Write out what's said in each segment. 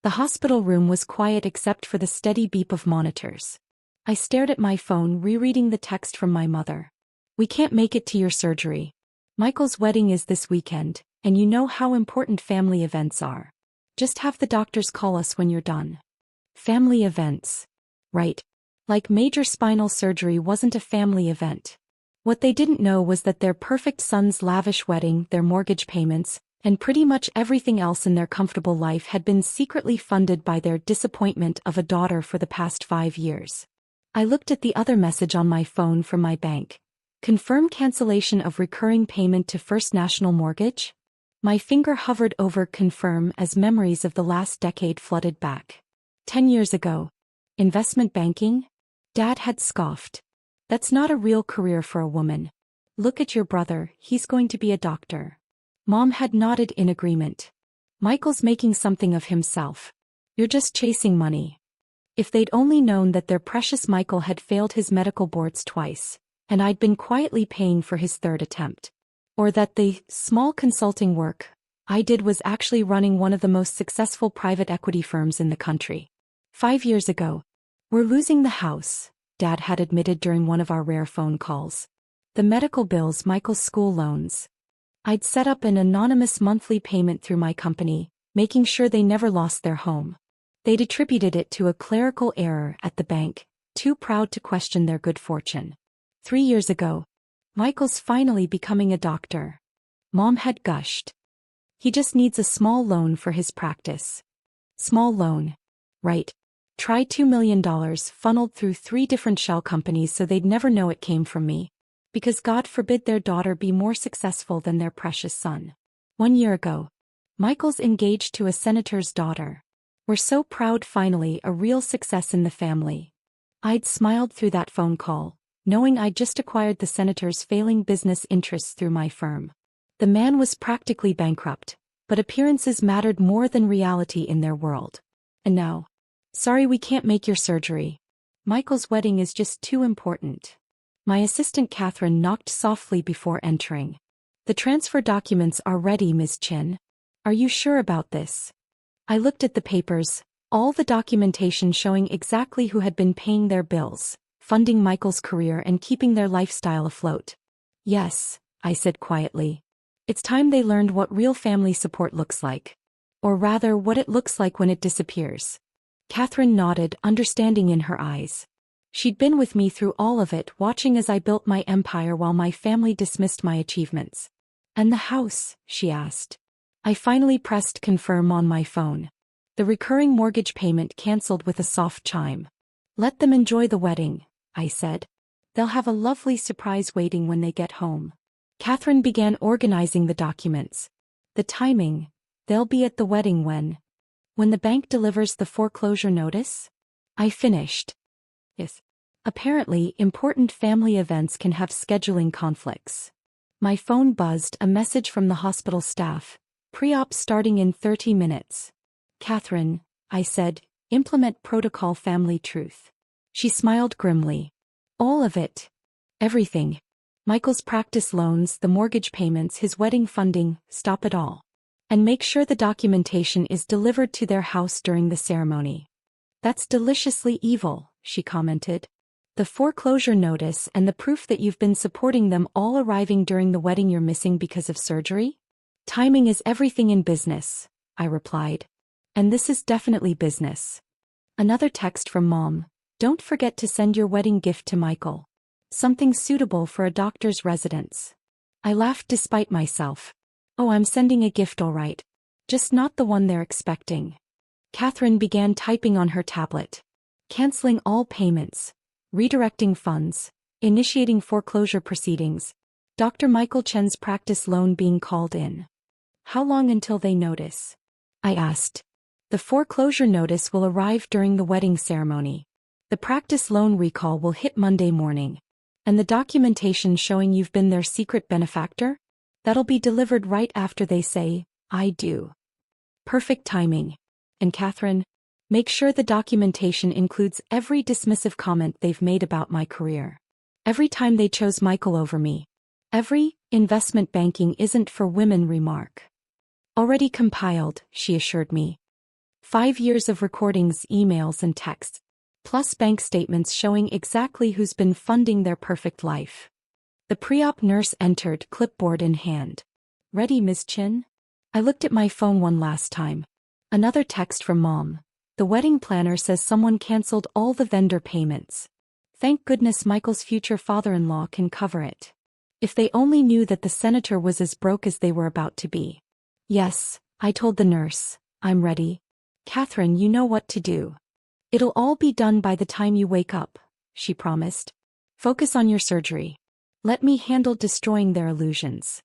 The hospital room was quiet except for the steady beep of monitors. I stared at my phone, rereading the text from my mother. We can't make it to your surgery. Michael's wedding is this weekend, and you know how important family events are. Just have the doctors call us when you're done. Family events. Right. Like major spinal surgery wasn't a family event. What they didn't know was that their perfect son's lavish wedding, their mortgage payments, and pretty much everything else in their comfortable life had been secretly funded by their disappointment of a daughter for the past 5 years. I looked at the other message on my phone from my bank. Confirm cancellation of recurring payment to First National Mortgage? My finger hovered over confirm as memories of the last decade flooded back. 10 years ago. Investment banking? Dad had scoffed. That's not a real career for a woman. Look at your brother, he's going to be a doctor. Mom had nodded in agreement. Michael's making something of himself. You're just chasing money. If they'd only known that their precious Michael had failed his medical boards twice, and I'd been quietly paying for his third attempt. Or that the small consulting work I did was actually running one of the most successful private equity firms in the country. 5 years ago. We're losing the house, Dad had admitted during one of our rare phone calls. The medical bills, Michael's school loans. I'd set up an anonymous monthly payment through my company, making sure they never lost their home. They'd attributed it to a clerical error at the bank, too proud to question their good fortune. 3 years ago. Michael's finally becoming a doctor. Mom had gushed. He just needs a small loan for his practice. Small loan. Right. Try $2 million funneled through 3 different shell companies so they'd never know it came from me. Because God forbid their daughter be more successful than their precious son. 1 year ago. Michael's engaged to a senator's daughter. We're so proud, finally a real success in the family. I'd smiled through that phone call, knowing I'd just acquired the senator's failing business interests through my firm. The man was practically bankrupt, but appearances mattered more than reality in their world. And now. Sorry, we can't make your surgery. Michael's wedding is just too important. My assistant Catherine knocked softly before entering. The transfer documents are ready, Ms. Chin. Are you sure about this? I looked at the papers, all the documentation showing exactly who had been paying their bills, funding Michael's career and keeping their lifestyle afloat. Yes, I said quietly. It's time they learned what real family support looks like. Or rather, what it looks like when it disappears. Catherine nodded, understanding in her eyes. She'd been with me through all of it, watching as I built my empire while my family dismissed my achievements. And the house? She asked. I finally pressed confirm on my phone. The recurring mortgage payment canceled with a soft chime. Let them enjoy the wedding, I said. They'll have a lovely surprise waiting when they get home. Catherine began organizing the documents. The timing. They'll be at the wedding when the bank delivers the foreclosure notice? I finished. Yes. Apparently, important family events can have scheduling conflicts. My phone buzzed, a message from the hospital staff. Pre-op starting in 30 minutes. Catherine, I said, implement protocol family truth. She smiled grimly. All of it. Everything. Michael's practice loans, the mortgage payments, his wedding funding, stop it all. And make sure the documentation is delivered to their house during the ceremony. That's deliciously evil, she commented. The foreclosure notice and the proof that you've been supporting them all arriving during the wedding you're missing because of surgery? Timing is everything in business, I replied. And this is definitely business. Another text from Mom. Don't forget to send your wedding gift to Michael. Something suitable for a doctor's residence. I laughed despite myself. Oh, I'm sending a gift all right. Just not the one they're expecting. Catherine began typing on her tablet. Canceling all payments. Redirecting funds. Initiating foreclosure proceedings. Dr. Michael Chen's practice loan being called in. How long until they notice? I asked. The foreclosure notice will arrive during the wedding ceremony. The practice loan recall will hit Monday morning. And the documentation showing you've been their secret benefactor? That'll be delivered right after they say, I do. Perfect timing. And Catherine, make sure the documentation includes every dismissive comment they've made about my career. Every time they chose Michael over me. Every investment banking isn't for women remark. Already compiled, she assured me. 5 years of recordings, emails and texts, plus bank statements showing exactly who's been funding their perfect life. The pre-op nurse entered, clipboard in hand. "Ready, Ms. Chin?" I looked at my phone one last time. Another text from Mom. "The wedding planner says someone canceled all the vendor payments. Thank goodness Michael's future father-in-law can cover it. If they only knew that the senator was as broke as they were about to be." "Yes," I told the nurse, "I'm ready. Catherine, you know what to do. It'll all be done by the time you wake up," she promised. "Focus on your surgery. Let me handle destroying their illusions."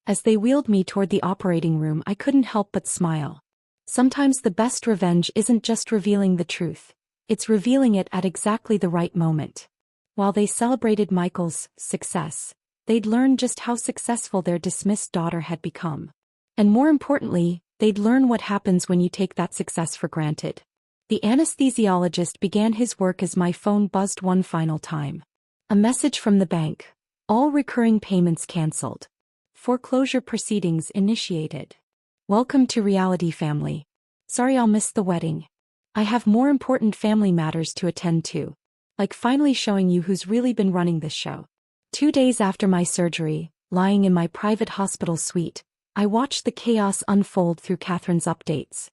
As they wheeled me toward the operating room, I couldn't help but smile. Sometimes the best revenge isn't just revealing the truth, it's revealing it at exactly the right moment. While they celebrated Michael's success, they'd learned just how successful their dismissed daughter had become. And more importantly, they'd learn what happens when you take that success for granted. The anesthesiologist began his work as my phone buzzed one final time. A message from the bank. "All recurring payments canceled. Foreclosure proceedings initiated. Welcome to reality, family. Sorry I'll miss the wedding. I have more important family matters to attend to. Like finally showing you who's really been running this show." 2 days after my surgery, lying in my private hospital suite, I watched the chaos unfold through Catherine's updates.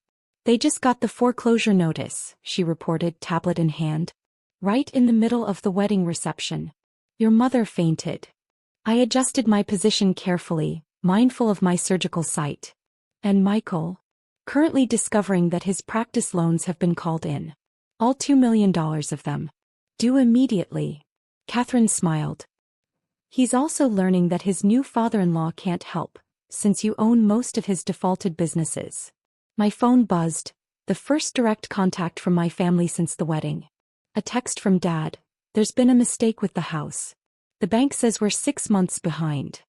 "They just got the foreclosure notice," she reported, tablet in hand. "Right in the middle of the wedding reception. Your mother fainted." I adjusted my position carefully, mindful of my surgical site. "And Michael?" "Currently discovering that his practice loans have been called in. All $2 million of them. Due immediately." Catherine smiled. "He's also learning that his new father-in-law can't help, since you own most of his defaulted businesses." My phone buzzed, the first direct contact from my family since the wedding. A text from Dad. "There's been a mistake with the house. The bank says we're 6 months behind."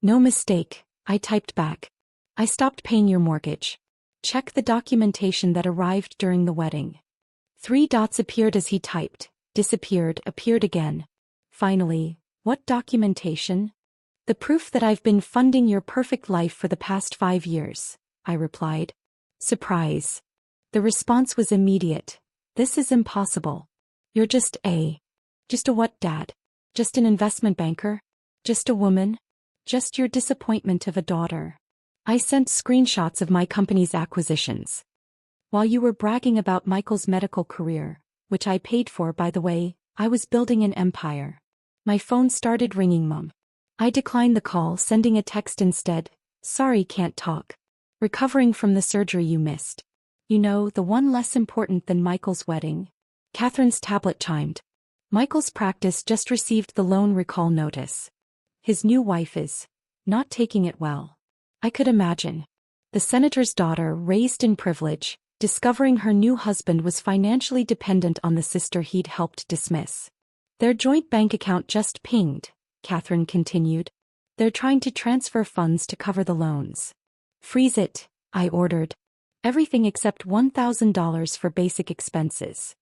"No mistake," I typed back. "I stopped paying your mortgage. Check the documentation that arrived during the wedding." 3 dots appeared as he typed, disappeared, appeared again. Finally, "What documentation?" "The proof that I've been funding your perfect life for the past 5 years," I replied. Surprise. The response was immediate. "This is impossible. You're just a what, Dad? Just an investment banker? Just a woman? Just your disappointment of a daughter." I sent screenshots of my company's acquisitions. "While you were bragging about Michael's medical career, which I paid for by the way, I was building an empire." My phone started ringing, Mom. I declined the call, sending a text instead. "Sorry, can't talk. Recovering from the surgery you missed. You know, the one less important than Michael's wedding." Catherine's tablet chimed. "Michael's practice just received the loan recall notice. His new wife is not taking it well." I could imagine. The senator's daughter, raised in privilege, discovering her new husband was financially dependent on the sister he'd helped dismiss. "Their joint bank account just pinged," Catherine continued. "They're trying to transfer funds to cover the loans." "Freeze it," I ordered. "Everything except $1,000 for basic expenses."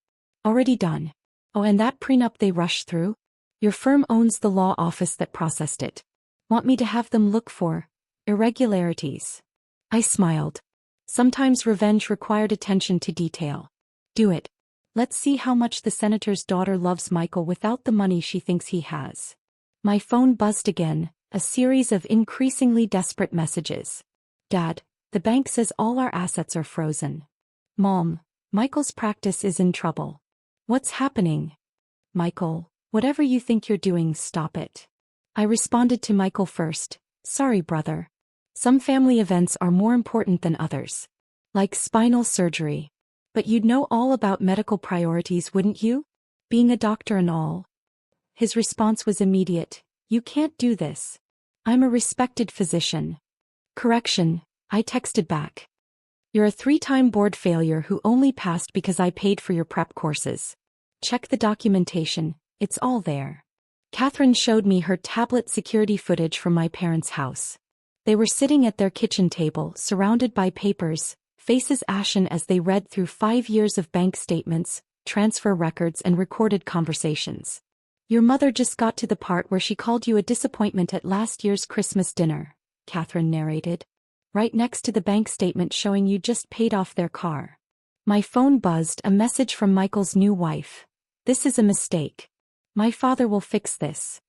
"Already done." "Oh, and that prenup they rushed through? Your firm owns the law office that processed it. Want me to have them look for irregularities?" I smiled. Sometimes revenge required attention to detail. "Do it. Let's see how much the senator's daughter loves Michael without the money she thinks he has." My phone buzzed again, a series of increasingly desperate messages. "Dad, the bank says all our assets are frozen." "Mom, Michael's practice is in trouble." "What's happening?" "Michael, whatever you think you're doing, stop it." I responded to Michael first. "Sorry, brother. Some family events are more important than others. Like spinal surgery. But you'd know all about medical priorities, wouldn't you? Being a doctor and all." His response was immediate. "You can't do this. I'm a respected physician." "Correction," I texted back. "You're a 3-time board failure who only passed because I paid for your prep courses. Check the documentation, it's all there." Catherine showed me her tablet security footage from my parents' house. They were sitting at their kitchen table, surrounded by papers, faces ashen as they read through 5 years of bank statements, transfer records and recorded conversations. "Your mother just got to the part where she called you a disappointment at last year's Christmas dinner," Catherine narrated. "Right next to the bank statement showing you just paid off their car." My phone buzzed, a message from Michael's new wife. This is a mistake. My father will fix this.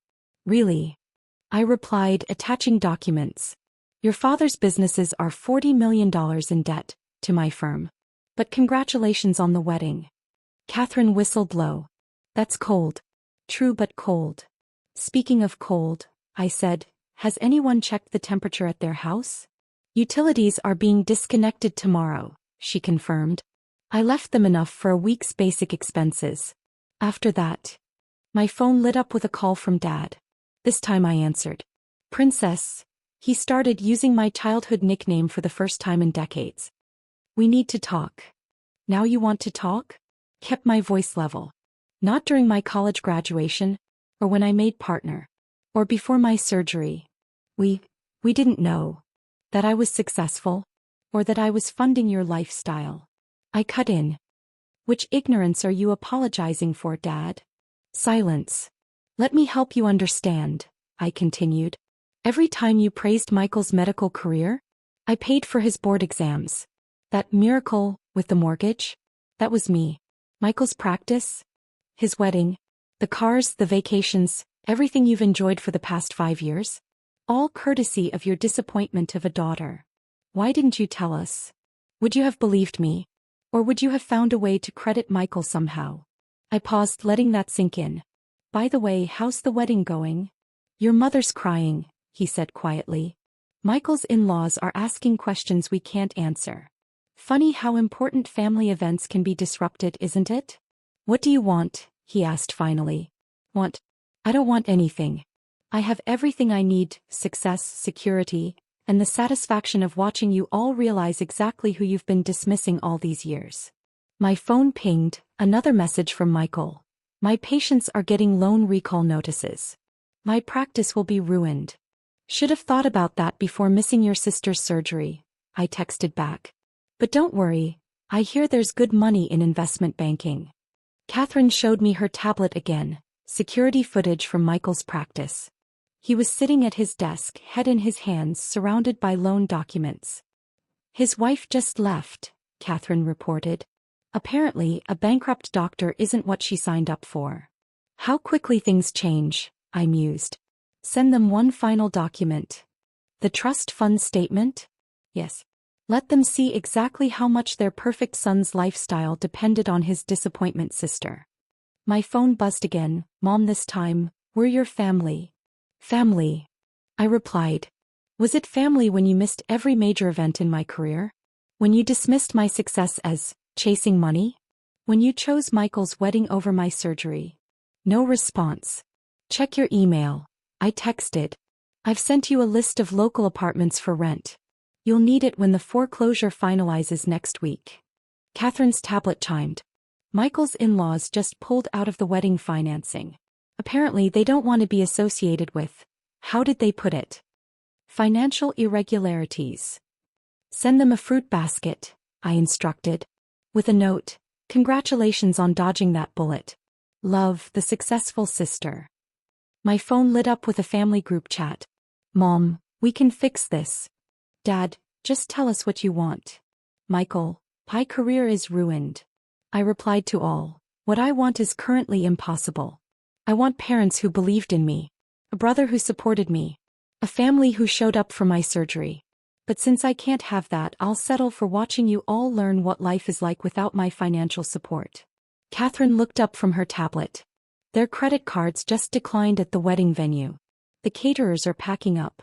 Really? I replied, attaching documents. Your father's businesses are $40 million in debt to my firm. But congratulations on the wedding. Catherine whistled low. That's cold. True, but cold. Speaking of cold, I said, has anyone checked the temperature at their house? Utilities are being disconnected tomorrow, she confirmed. I left them enough for a week's basic expenses. After that, my phone lit up with a call from Dad. This time I answered. Princess. He started using my childhood nickname for the first time in decades. We need to talk. Now you want to talk? Kept my voice level. Not during my college graduation, or when I made partner, or before my surgery. We didn't know that I was successful, or that I was funding your lifestyle. I cut in. Which ignorance are you apologizing for, Dad? Silence. Let me help you understand, I continued. Every time you praised Michael's medical career, I paid for his board exams. That miracle with the mortgage, that was me. Michael's practice, his wedding, the cars, the vacations, everything you've enjoyed for the past 5 years, all courtesy of your disappointment of a daughter. Why didn't you tell us? Would you have believed me? Or would you have found a way to credit Michael somehow? I paused, letting that sink in. By the way, how's the wedding going? Your mother's crying, he said quietly. Michael's in-laws are asking questions we can't answer. Funny how important family events can be disrupted, isn't it? What do you want? He asked finally. Want? I don't want anything. I have everything I need, success, security, and the satisfaction of watching you all realize exactly who you've been dismissing all these years. My phone pinged, another message from Michael. My patients are getting loan recall notices. My practice will be ruined. Should have thought about that before missing your sister's surgery, I texted back. But don't worry, I hear there's good money in investment banking. Catherine showed me her tablet again, security footage from Michael's practice. He was sitting at his desk, head in his hands, surrounded by loan documents. His wife just left, Catherine reported. Apparently, a bankrupt doctor isn't what she signed up for. How quickly things change, I mused. Send them one final document. The trust fund statement? Yes. Let them see exactly how much their perfect son's lifestyle depended on his disappointment sister. My phone buzzed again. Mom, this time, we're your family. Family. I replied. Was it family when you missed every major event in my career? When you dismissed my success as chasing money? When you chose Michael's wedding over my surgery? No response. Check your email. I texted. I've sent you a list of local apartments for rent. You'll need it when the foreclosure finalizes next week. Catherine's tablet chimed. Michael's in-laws just pulled out of the wedding financing. Apparently they don't want to be associated with, how did they put it? Financial irregularities. Send them a fruit basket, I instructed. With a note, congratulations on dodging that bullet. Love, the successful sister. My phone lit up with a family group chat. Mom, we can fix this. Dad, just tell us what you want. Michael, my career is ruined. I replied to all. What I want is currently impossible. I want parents who believed in me. A brother who supported me. A family who showed up for my surgery. But since I can't have that, I'll settle for watching you all learn what life is like without my financial support. Catherine looked up from her tablet. Their credit cards just declined at the wedding venue. The caterers are packing up.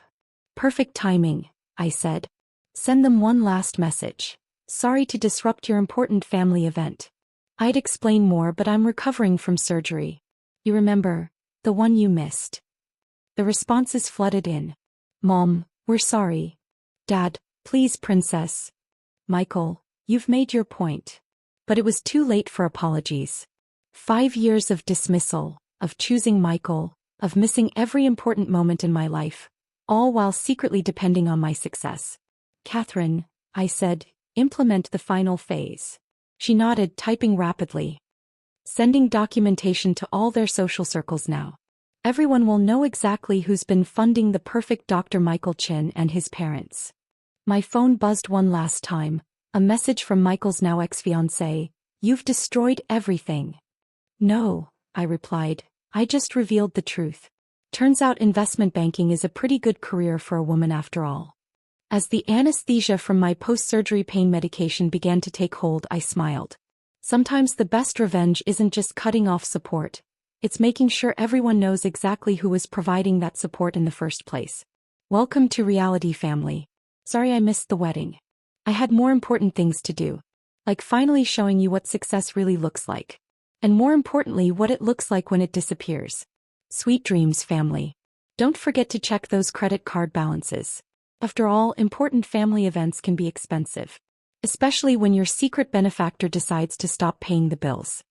Perfect timing, I said. Send them one last message. Sorry to disrupt your important family event. I'd explain more, but I'm recovering from surgery. You remember, the one you missed. The responses flooded in. Mom, we're sorry. Dad, please, princess. Michael, you've made your point. But it was too late for apologies. 5 years of dismissal, of choosing Michael, of missing every important moment in my life, all while secretly depending on my success. Catherine, I said, implement the final phase. She nodded, typing rapidly. Sending documentation to all their social circles now. Everyone will know exactly who's been funding the perfect Dr. Michael Chin and his parents. My phone buzzed one last time. A message from Michael's now ex-fiancé. You've destroyed everything. No, I replied. I just revealed the truth. Turns out investment banking is a pretty good career for a woman after all. As the anesthesia from my post-surgery pain medication began to take hold, I smiled. Sometimes the best revenge isn't just cutting off support. It's making sure everyone knows exactly who was providing that support in the first place. Welcome to reality, family. Sorry I missed the wedding. I had more important things to do. Like finally showing you what success really looks like. And more importantly, what it looks like when it disappears. Sweet dreams, family. Don't forget to check those credit card balances. After all, important family events can be expensive. Especially when your secret benefactor decides to stop paying the bills.